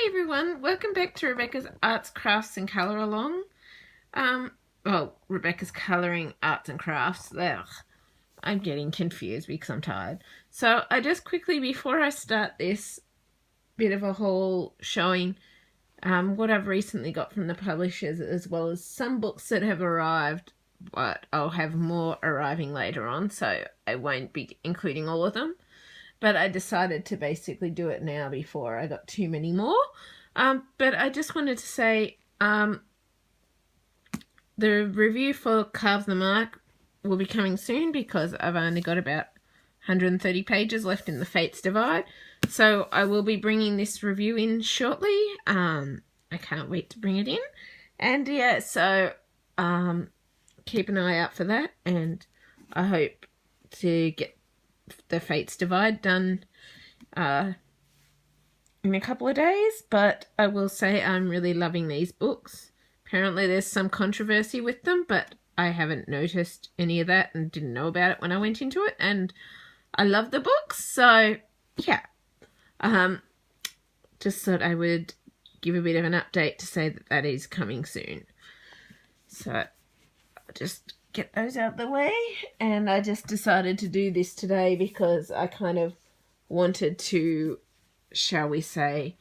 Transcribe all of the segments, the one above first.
everyone, welcome back to Rebecca's Arts, Crafts and Colour Along. Rebecca's Colouring Arts and Crafts. Ugh, I'm getting confused because I'm tired. So I just quickly, before I start this bit of a haul showing what I've recently got from the publishers, as well as some books that have arrived, but I'll have more arriving later on, so I won't be including all of them. But I decided to basically do it now before I got too many more. But I just wanted to say the review for Carve the Mark will be coming soon because I've only got about 130 pages left in the Fates Divide. So I will be bringing this review in shortly. I can't wait to bring it in. And yeah, so keep an eye out for that. And I hope to get the Fates Divide done in a couple of days, but I will say I'm really loving these books. Apparently there's some controversy with them, but I haven't noticed any of that and didn't know about it when I went into it, and I love the books, so yeah. Just thought I would give a bit of an update to say that that is coming soon. So I'll just get those out of the way, and I just decided to do this today because I kind of wanted to, shall we say,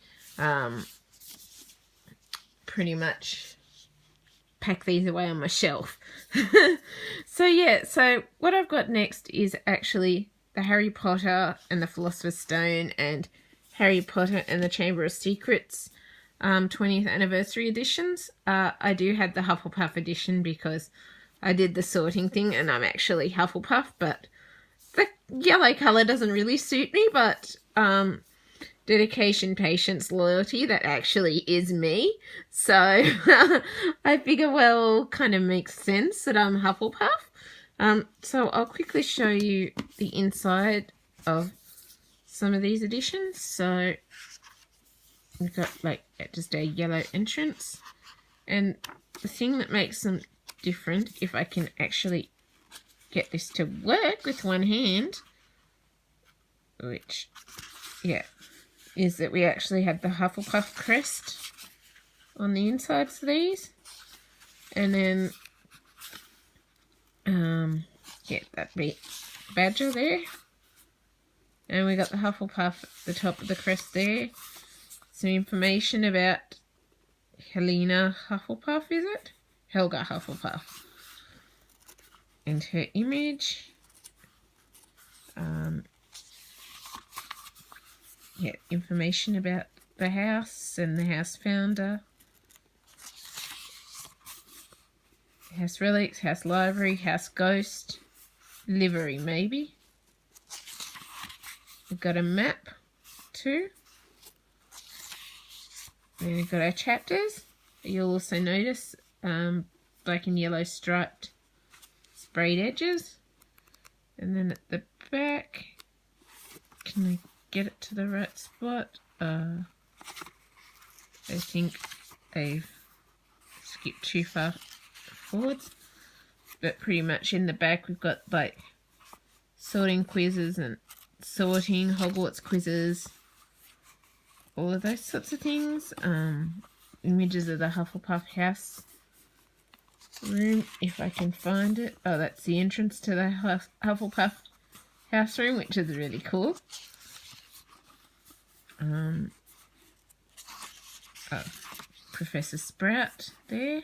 pretty much pack these away on my shelf. So yeah, so what I've got next is actually the Harry Potter and the Philosopher's Stone and Harry Potter and the Chamber of Secrets 20th anniversary editions. I do have the Hufflepuff edition because I did the sorting thing and I'm actually Hufflepuff, but the yellow colour doesn't really suit me, but dedication, patience, loyalty, that actually is me. So I figure, well, kind of makes sense that I'm Hufflepuff. So I'll quickly show you the inside of some of these editions. So we've got like just a yellow entrance, and the thing that makes them different, if I can actually get this to work with one hand, which, yeah, is that we actually have the Hufflepuff crest on the insides of these, and then yeah, that big badger there, and we got the Hufflepuff at the top of the crest there. Some information about Helena Hufflepuff, is it? Helga Hufflepuff. And her image. Yeah, information about the house and the house founder. House relics, house library, house ghost, livery maybe. We've got a map too. Then we've got our chapters. You'll also notice black and yellow striped sprayed edges. And then at the back, can I get it to the right spot? I think they've skipped too far forwards. But pretty much in the back we've got like sorting quizzes and sorting, Hogwarts quizzes, all of those sorts of things. Images of the Hufflepuff house room, if I can find it. Oh, that's the entrance to the Hufflepuff house room, which is really cool. Oh, Professor Sprout there.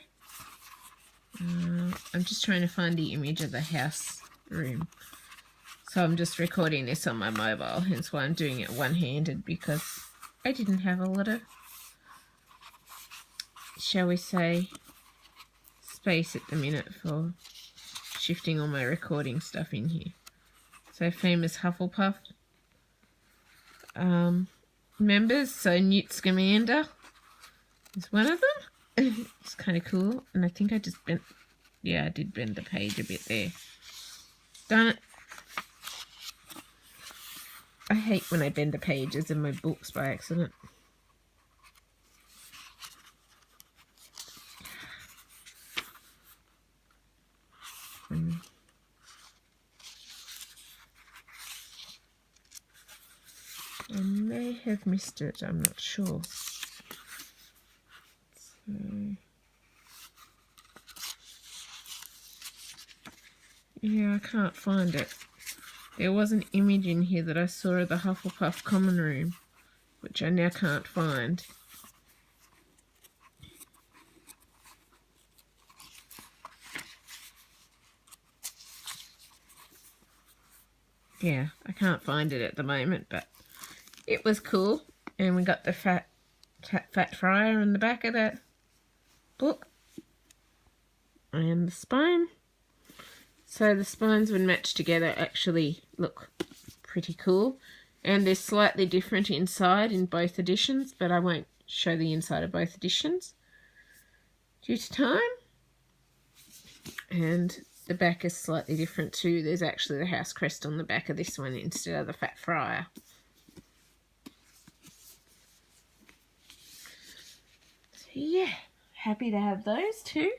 I'm just trying to find the image of the house room. So I'm just recording this on my mobile, hence why I'm doing it one-handed, because I didn't have a lot of, shall we say, space at the minute for shifting all my recording stuff in here. So famous Hufflepuff members, so Newt Scamander is one of them. It's kind of cool, and I think I just bent, yeah, I did bend the page a bit there. Darn it. I hate when I bend the pages in my books by accident. I may have missed it, I'm not sure. Yeah, I can't find it. There was an image in here that I saw of the Hufflepuff common room, which I now can't find. Yeah, I can't find it at the moment, but it was cool. And we got the fat friar in the back of that book. And the spine. So the spines when matched together actually look pretty cool. And they're slightly different inside in both editions, but I won't show the inside of both editions due to time. And the back is slightly different too. There's actually the house crest on the back of this one instead of the fat friar. So yeah, happy to have those two.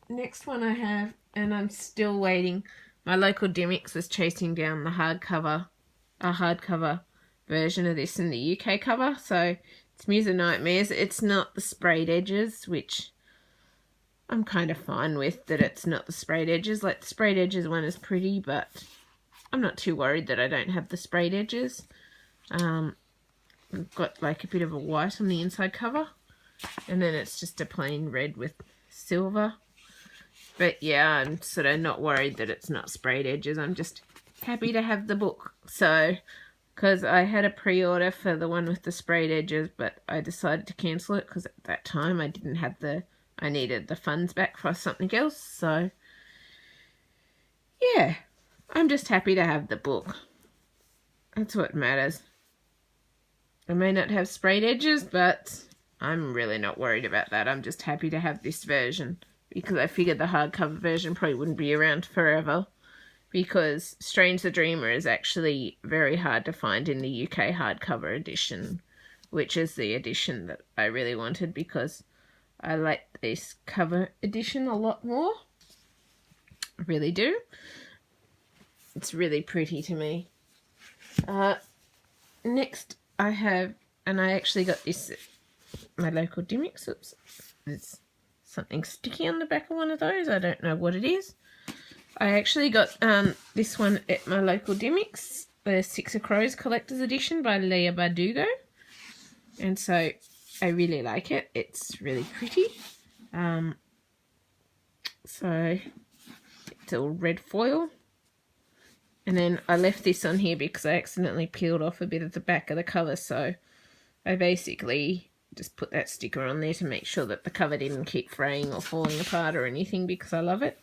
Next one I have, and I'm still waiting. My local Dymocks is chasing down the hardcover version of this in the UK cover. So it's Muse of Nightmares. It's not the sprayed edges, which I'm kind of fine with that it's not the sprayed edges. Like the sprayed edges one is pretty, but I'm not too worried that I don't have the sprayed edges. I've got like a bit of a white on the inside cover, and then it's just a plain red with silver. But yeah, I'm sort of not worried that it's not sprayed edges. I'm just happy to have the book. So, because I had a pre-order for the one with the sprayed edges, but I decided to cancel it because at that time I didn't have I needed the funds back for something else. So, yeah, I'm just happy to have the book. That's what matters. I may not have sprayed edges, but I'm really not worried about that. I'm just happy to have this version, because I figured the hardcover version probably wouldn't be around forever, because Strange the Dreamer is actually very hard to find in the UK hardcover edition, which is the edition that I really wanted because I like this cover edition a lot more. I really do. It's really pretty to me. Next I have, and I actually got this at my local Dymocks. Oops. There's something sticky on the back of one of those. I don't know what it is. I actually got this one at my local Dymocks, the Six of Crows Collector's Edition by Leigh Bardugo. And so I really like it. It's really pretty. So it's all red foil. And then I left this on here because I accidentally peeled off a bit of the back of the cover. So I basically just put that sticker on there to make sure that the cover didn't keep fraying or falling apart or anything, because I love it.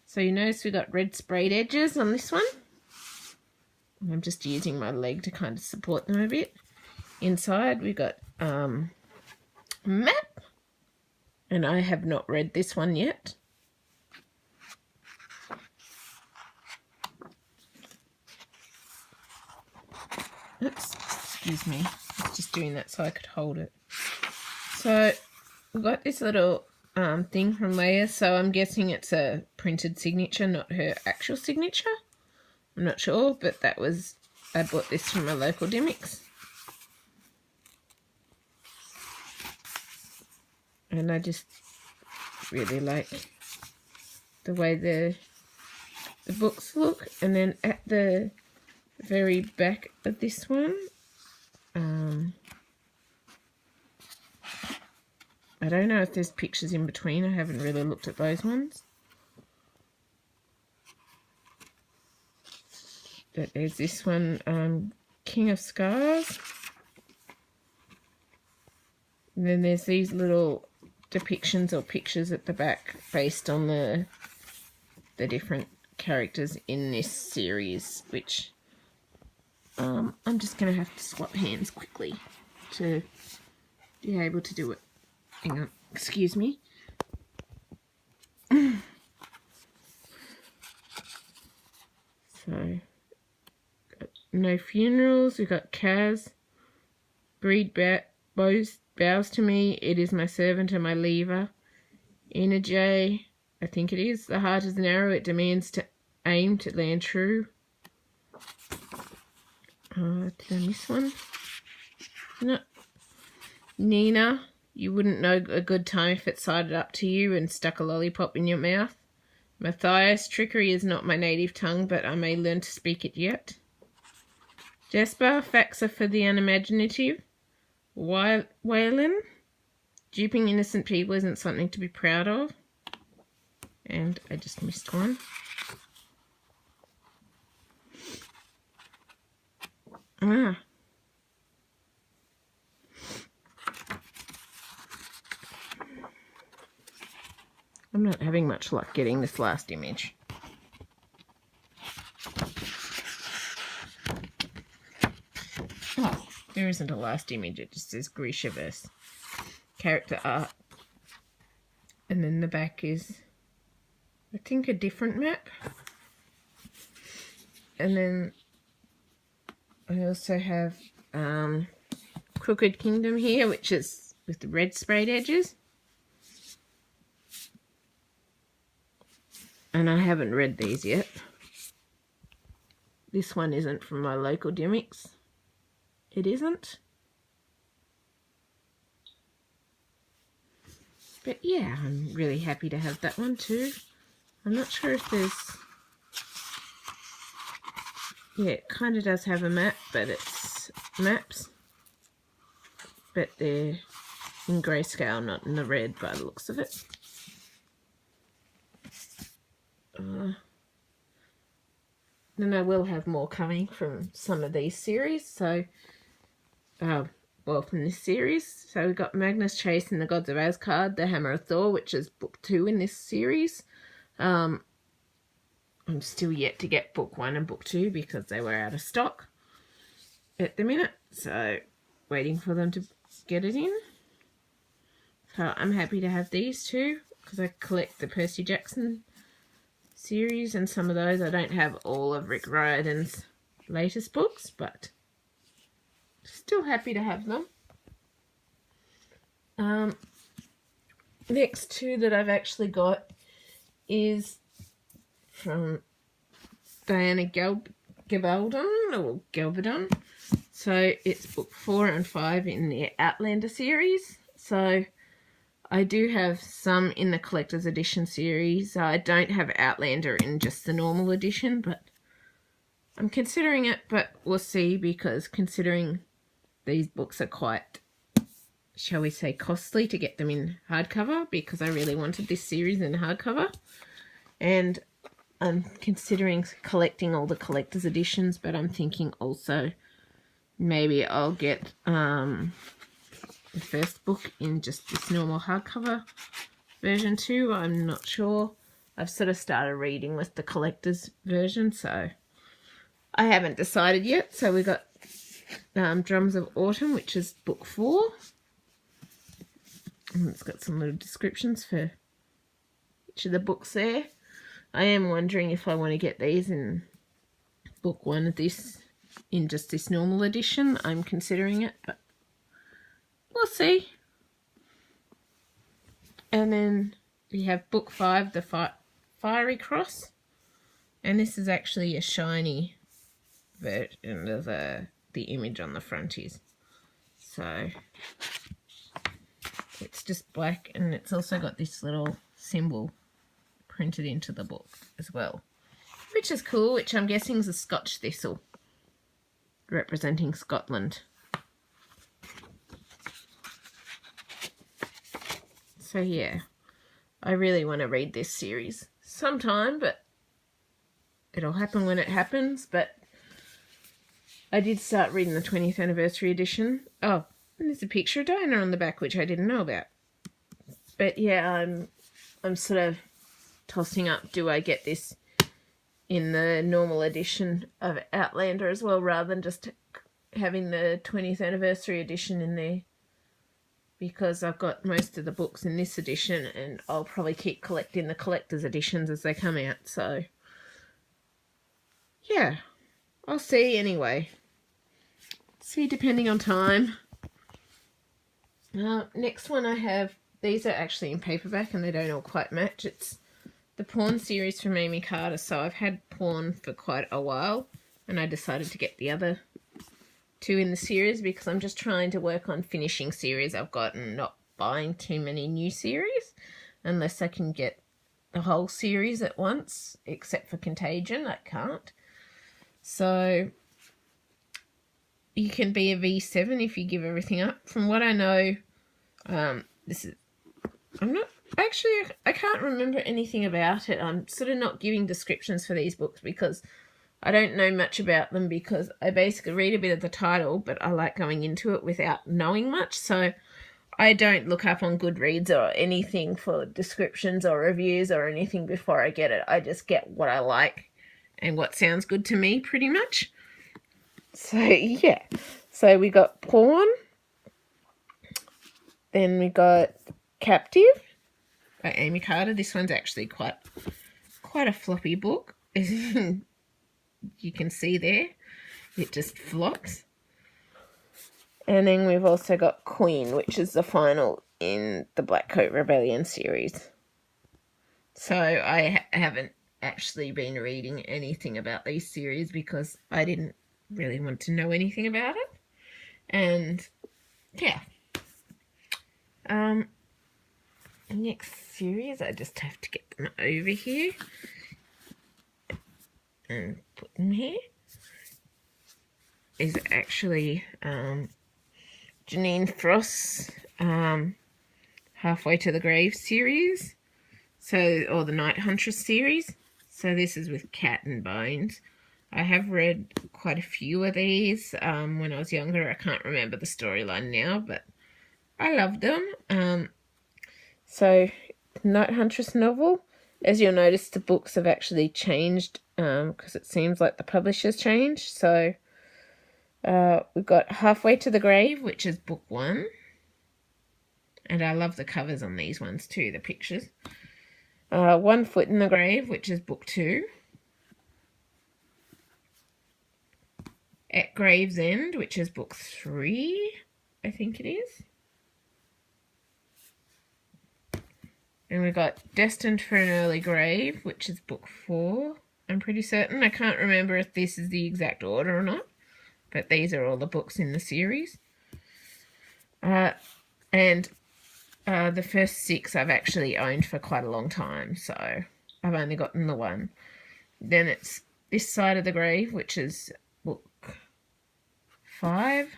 So you notice we got red sprayed edges on this one. I'm just using my leg to kind of support them a bit. Inside we got map, and I have not read this one yet. Oops, excuse me. I was just doing that so I could hold it. So we've got this little thing from Leia, so I'm guessing it's a printed signature, not her actual signature. I'm not sure, but I bought this from my local Dymocks. And I just really like the way the books look. And then at the very back of this one, I don't know if there's pictures in between. I haven't really looked at those ones. But there's this one, King of Scars. And then there's these little depictions or pictures at the back based on the different characters in this series, which I'm just going to have to swap hands quickly to be able to do it. Hang on, excuse me. So, got No Funerals, we've got Kaz, Breed bows to me, it is my servant and my lever. Ina J, I think it is, the heart is an arrow, it demands to aim to land true. Did I miss one? No. Nina, you wouldn't know a good time if it sided up to you and stuck a lollipop in your mouth. Matthias, trickery is not my native tongue, but I may learn to speak it yet. Jasper, facts are for the unimaginative. Waylon, duping innocent people isn't something to be proud of. And I just missed one. I'm not having much luck getting this last image. Oh, there isn't a last image, it just says Grishaverse. Character art. And then the back is, I think, a different map. And then I also have Crooked Kingdom here, which is with the red sprayed edges. And I haven't read these yet. This one isn't from my local Dymocks. It isn't. But yeah, I'm really happy to have that one too. I'm not sure if there's... Yeah, it kind of does have a map, but it's maps. But they're in grayscale, not in the red by the looks of it. Then I will have more coming from some of these series. So, well, from this series. So we've got Magnus Chase and the Gods of Asgard, The Hammer of Thor, which is book 2 in this series. I'm still yet to get book 1 and book 2 because they were out of stock at the minute. So, waiting for them to get it in. So I'm happy to have these two because I collect the Percy Jackson series and some of those. I don't have all of Rick Riordan's latest books, but still happy to have them. Next two that I've actually got is from Diana Gabaldon. So it's book 4 and 5 in the Outlander series. So I do have some in the collector's edition series. I don't have Outlander in just the normal edition, but I'm considering it, but we'll see, because considering these books are quite, shall we say, costly to get them in hardcover, because I really wanted this series in hardcover. And I'm considering collecting all the collector's editions, but I'm thinking also maybe I'll get the first book in just this normal hardcover version too. I'm not sure. I've sort of started reading with the collector's version, so I haven't decided yet. So we got Drums of Autumn, which is book 4. And it's got some little descriptions for each of the books there. I am wondering if I want to get these in book 1 of this, in just this normal edition. I'm considering it, but we'll see. And then we have book 5, The Fiery Cross. And this is actually a shiny version of the image on the front is. So it's just black, and it's also got this little symbol printed into the book as well, which is cool, which I'm guessing is a Scotch thistle representing Scotland. So yeah, I really want to read this series sometime, but it'll happen when it happens. But I did start reading the 20th anniversary edition. Oh, and there's a picture of Diana on the back, which I didn't know about. But yeah, I'm sort of tossing up, do I get this in the normal edition of Outlander as well, rather than just having the 20th anniversary edition in there, because I've got most of the books in this edition, and I'll probably keep collecting the collector's editions as they come out. So yeah, I'll see anyway. See, depending on time. Next one I have, these are actually in paperback and they don't all quite match. It's the Pawn series from Amy Carter. So I've had Pawn for quite a while, and I decided to get the other to in the series because I'm just trying to work on finishing series I've got and not buying too many new series unless I can get the whole series at once, except for Contagion. I can't. So you can be a V7 if you give everything up. From what I know, I can't remember anything about it. I'm sort of not giving descriptions for these books because I don't know much about them, because I basically read a bit of the title, but I like going into it without knowing much. So I don't look up on Goodreads or anything for descriptions or reviews or anything before I get it. I just get what I like and what sounds good to me, pretty much. So, yeah. So we got Pawn. Then we got Captive by Amy Carter. This one's actually quite a floppy book. You can see there. It just flops. And then we've also got Queen, which is the final in the Black Coat Rebellion series. So I haven't actually been reading anything about these series because I didn't really want to know anything about it. And yeah. Next series, I just have to get them over here and put them here, is actually Janine Frost's Halfway to the Grave series, or the Night Huntress series. So this is with Cat and Bones. I have read quite a few of these when I was younger. I can't remember the storyline now, but I loved them. So Night Huntress novel. As you'll notice, the books have actually changed because it seems like the publisher's changed. So we've got Halfway to the Grave, which is book 1. And I love the covers on these ones too, the pictures. 1 Foot in the Grave, which is book 2. At Gravesend, which is book 3, I think it is. And we've got Destined for an Early Grave, which is book 4. I'm pretty certain. I can't remember if this is the exact order or not, but these are all the books in the series. And the first 6 I've actually owned for quite a long time, so I've only gotten the 1. Then it's This Side of the Grave, which is book 5.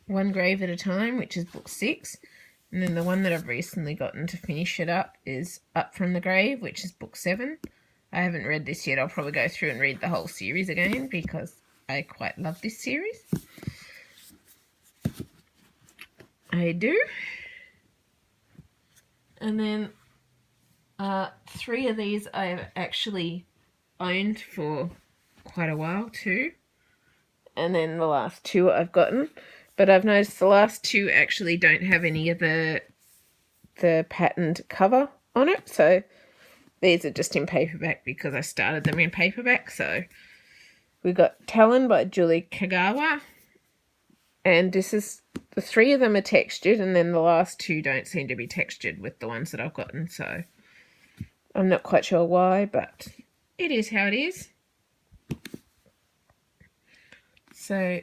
One Grave at a Time, which is book 6. And then the one that I've recently gotten to finish it up is Up from the Grave, which is book 7. I haven't read this yet. I'll probably go through and read the whole series again because I quite love this series. I do. And then 3 of these I've actually owned for quite a while too. And then the last 2 I've gotten. But I've noticed the last 2 actually don't have any of the patterned cover on it. So these are just in paperback because I started them in paperback. So we got Talon by Julie Kagawa. And this is, the 3 of them are textured, and then the last 2 don't seem to be textured with the ones that I've gotten. So I'm not quite sure why, but it is how it is. So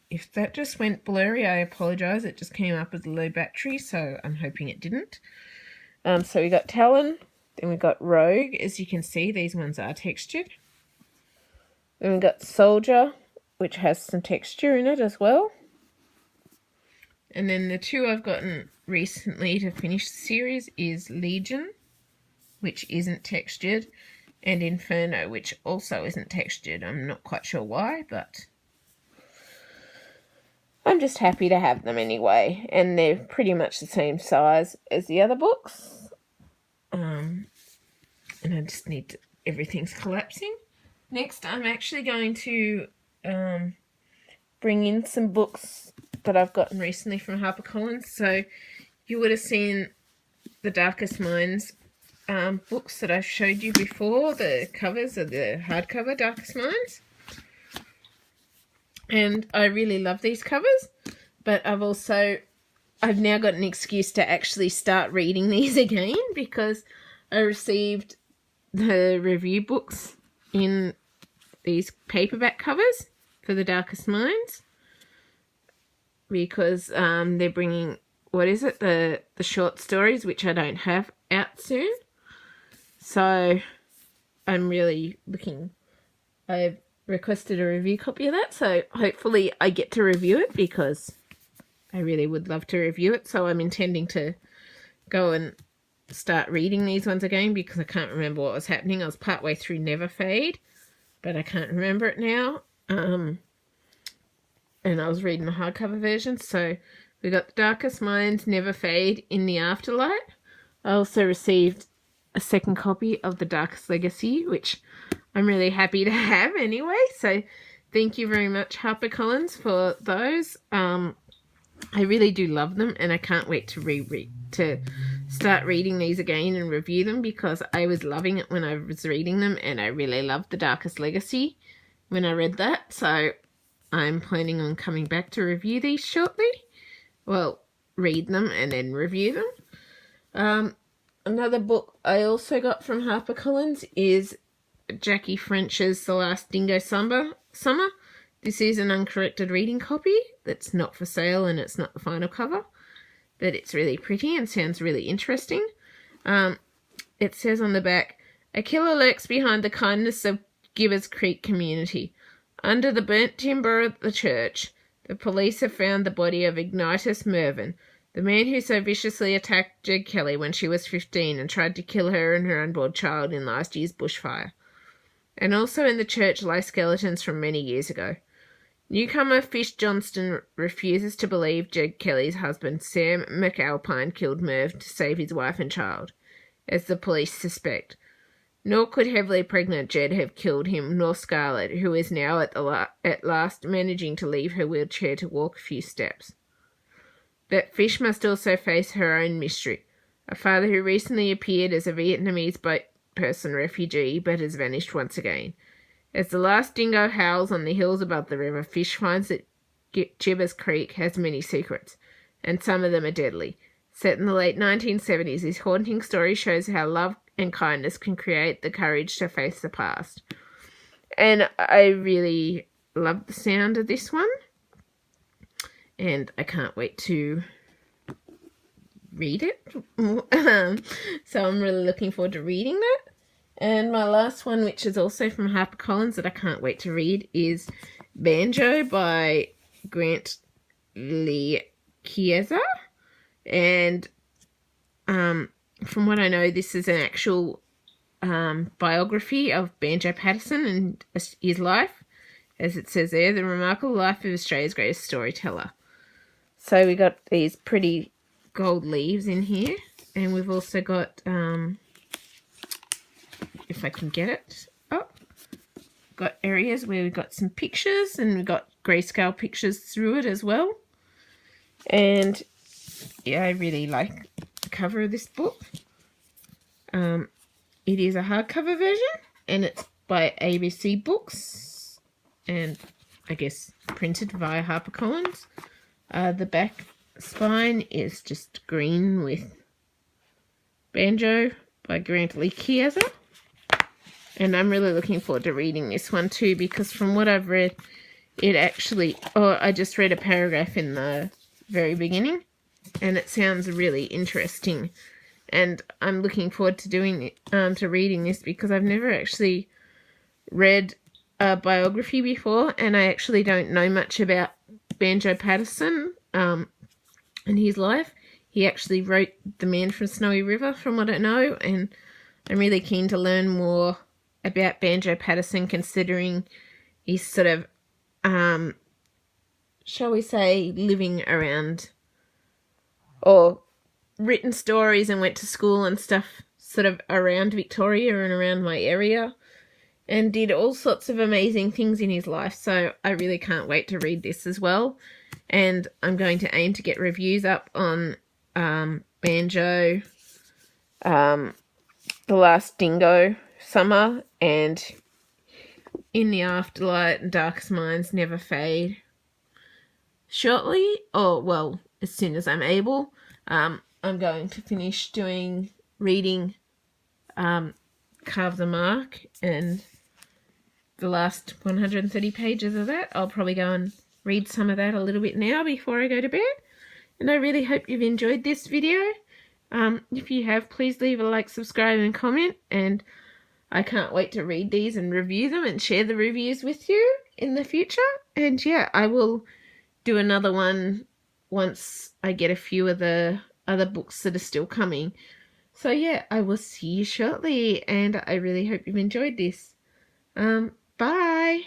if that just went blurry, I apologise. It just came up as low battery, so I'm hoping it didn't. So we got Talon, then we got Rogue. As you can see, these ones are textured. Then we got Soldier, which has some texture in it as well. And then the 2 I've gotten recently to finish the series is Legion, which isn't textured, and Inferno, which also isn't textured. I'm not quite sure why, but I'm just happy to have them anyway, and they're pretty much the same size as the other books. And I just need to, everything's collapsing. Next, I'm actually going to bring in some books that I've gotten recently from HarperCollins. So you would have seen the Darkest Minds books that I showed you before. The covers are the hardcover Darkest Minds. And I really love these covers, but I've now got an excuse to actually start reading these again because I received the review books in these paperback covers. for the Darkest Minds, because they're bringing, what is it, the short stories, which I don't have, out soon. So I'm really looking. I've requested a review copy of that, so hopefully I get to review it, because I really would love to review it. So I'm intending to go and start reading these ones again, because I can't remember what was happening. I was partway through Never Fade, but I can't remember it now. And I was reading the hardcover version. So we got The Darkest Minds, Never Fade, In the Afterlight. I also received a second copy of The Darkest Legacy, which I'm really happy to have anyway. So thank you very much, HarperCollins, for those. I really do love them, and I can't wait to start reading these again and review them, because I was loving it when I was reading them, and I really loved The Darkest Legacy when I read that. So I'm planning on coming back to review these shortly. Well, read them and then review them. Another book I also got from HarperCollins is Jackie French's The Last Dingo Summer. This is an uncorrected reading copy that's not for sale, and it's not the final cover, but it's really pretty and sounds really interesting. It says on the back, a killer lurks behind the kindness of Gibbers Creek community. Under the burnt timber of the church, the police have found the body of Ignitus Mervyn, the man who so viciously attacked Jed Kelly when she was 15 and tried to kill her and her unborn child in last year's bushfire. And also in the church lie skeletons from many years ago. Newcomer Fish Johnston refuses to believe Jed Kelly's husband, Sam McAlpine, killed Merv to save his wife and child, as the police suspect. Nor could heavily pregnant Jed have killed him, nor Scarlett, who is now at last managing to leave her wheelchair to walk a few steps. But Fish must also face her own mystery. A father who recently appeared as a Vietnamese boat person refugee, but has vanished once again. As the last dingo howls on the hills above the river, Fish finds that Gibbers Creek has many secrets, and some of them are deadly. Set in the late 1970s, this haunting story shows how love and kindness can create the courage to face the past. And I really love the sound of this one, and I can't wait to read it. So I'm really looking forward to reading that. And my last one, which is also from HarperCollins that I can't wait to read, is Banjo by Grant Lee Chiesa. And from what I know, this is an actual biography of Banjo Paterson and his life. As it says there, the remarkable life of Australia's greatest storyteller. So we got these pretty gold leaves in here. And we've also got... if I can get it up, got areas where we've got some pictures, and we've got grayscale pictures through it as well. And yeah, I really like the cover of this book. It is a hardcover version, and it's by ABC Books, and I guess printed via HarperCollins. The back spine is just green with Banjo by Grant Lee Chiesa. And I'm really looking forward to reading this one too, because from what I've read, it actually... I just read a paragraph in the very beginning, and it sounds really interesting. And I'm looking forward to reading this, because I've never actually read a biography before, and I actually don't know much about Banjo Paterson and his life. He actually wrote The Man from Snowy River, from what I know, and I'm really keen to learn more about Banjo Paterson, considering he's sort of, shall we say, living around, or written stories and went to school and stuff sort of around Victoria and around my area, and did all sorts of amazing things in his life. So I really can't wait to read this as well. And I'm going to aim to get reviews up on Banjo, The Last Dingo Summer, and In the Afterlight and Darkest Minds Never Fade shortly, or well, as soon as I'm able. I'm going to finish reading Carve the Mark and the last 130 pages of that. I'll probably go and read some of that a little bit now before I go to bed. And I really hope you've enjoyed this video. If you have, please leave a like, subscribe and comment, and I can't wait to read these and review them and share the reviews with you in the future. And yeah, I will do another one once I get a few of the other books that are still coming. So yeah, I will see you shortly, and I really hope you've enjoyed this. Bye!